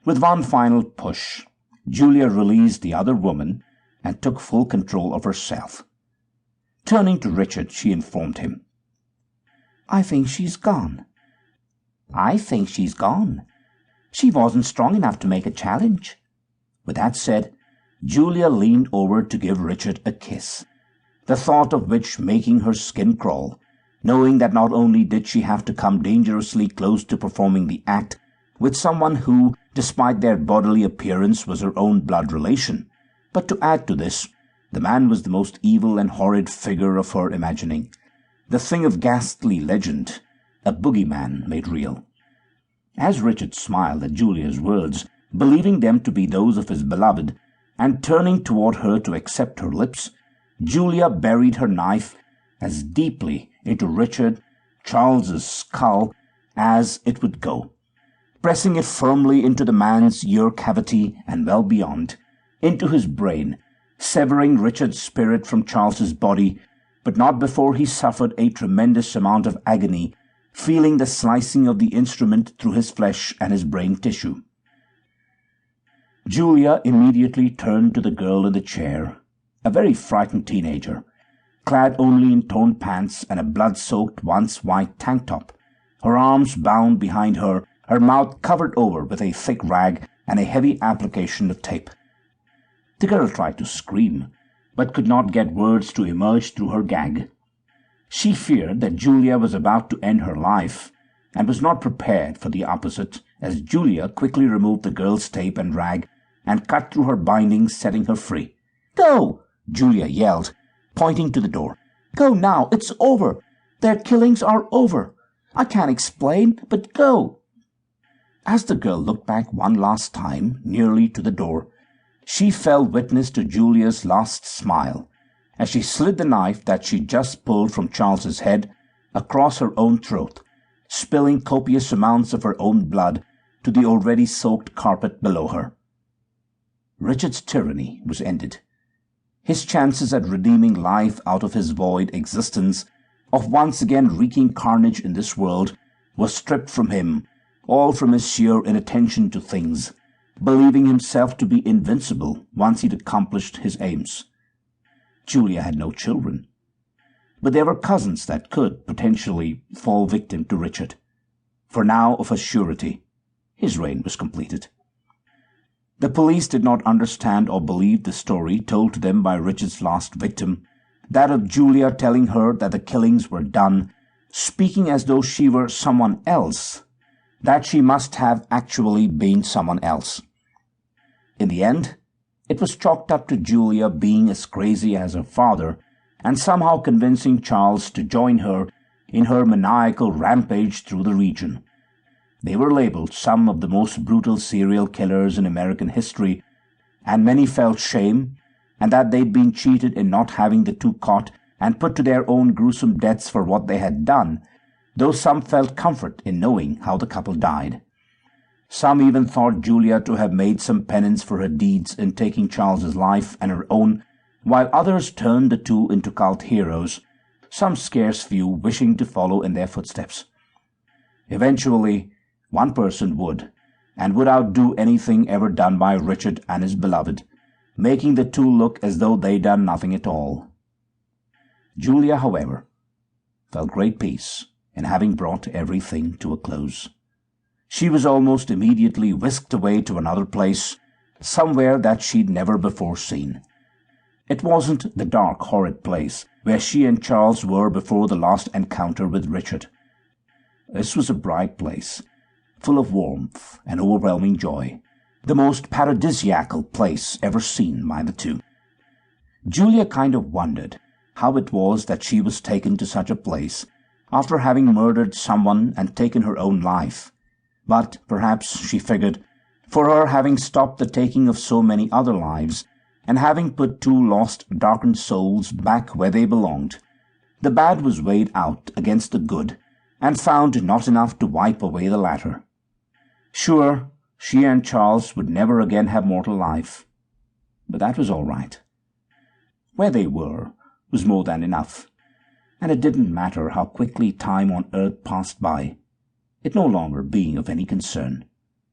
With one final push, Julia released the other woman and took full control of herself. Turning to Richard, she informed him, "I think she's gone." "I think she's gone. She wasn't strong enough to make a challenge." With that said, Julia leaned over to give Richard a kiss, the thought of which making her skin crawl, knowing that not only did she have to come dangerously close to performing the act with someone who, despite their bodily appearance, was her own blood relation, but to add to this, the man was the most evil and horrid figure of her imagining, the thing of ghastly legend, a boogeyman made real. As Richard smiled at Julia's words, believing them to be those of his beloved, and turning toward her to accept her lips, Julia buried her knife as deeply into Richard Charles's skull as it would go, pressing it firmly into the man's ear cavity and well beyond, into his brain, severing Richard's spirit from Charles's body, but not before he suffered a tremendous amount of agony, feeling the slicing of the instrument through his flesh and his brain tissue. Julia immediately turned to the girl in the chair, a very frightened teenager, clad only in torn pants and a blood-soaked once-white tank top, her arms bound behind her mouth covered over with a thick rag and a heavy application of tape. The girl tried to scream, but could not get words to emerge through her gag. She feared that Julia was about to end her life, and was not prepared for the opposite, as Julia quickly removed the girl's tape and rag and cut through her bindings, setting her free. "Go!" Julia yelled, pointing to the door. "Go now! It's over! Their killings are over! I can't explain, but go!" As the girl looked back one last time, nearly to the door, she fell witness to Julia's last smile, as she slid the knife that she'd just pulled from Charles's head across her own throat, spilling copious amounts of her own blood to the already soaked carpet below her. Richard's tyranny was ended. His chances at redeeming life out of his void existence, of once again wreaking carnage in this world, was stripped from him, all from his sheer inattention to things, believing himself to be invincible once he'd accomplished his aims. Julia had no children, but there were cousins that could, potentially, fall victim to Richard. For now, of a surety, his reign was completed. The police did not understand or believe the story told to them by Richard's last victim, that of Julia telling her that the killings were done, speaking as though she were someone else, that she must have actually been someone else. In the end, it was chalked up to Julia being as crazy as her father, and somehow convincing Charles to join her in her maniacal rampage through the region. They were labeled some of the most brutal serial killers in American history, and many felt shame, and that they'd been cheated in not having the two caught and put to their own gruesome deaths for what they had done, though some felt comfort in knowing how the couple died. Some even thought Julia to have made some penance for her deeds in taking Charles's life and her own, while others turned the two into cult heroes, some scarce few wishing to follow in their footsteps. Eventually, one person would, and would outdo anything ever done by Richard and his beloved, making the two look as though they'd done nothing at all. Julia, however, felt great peace in having brought everything to a close. She was almost immediately whisked away to another place, somewhere that she'd never before seen. It wasn't the dark, horrid place where she and Charles were before the last encounter with Richard. This was a bright place, full of warmth and overwhelming joy, the most paradisiacal place ever seen by the two. Julia kind of wondered how it was that she was taken to such a place after having murdered someone and taken her own life. But perhaps, she figured, for her having stopped the taking of so many other lives, and having put two lost, darkened souls back where they belonged, the bad was weighed out against the good, and found not enough to wipe away the latter. Sure, she and Charles would never again have mortal life, but that was all right. Where they were was more than enough, and it didn't matter how quickly time on earth passed by, it no longer being of any concern.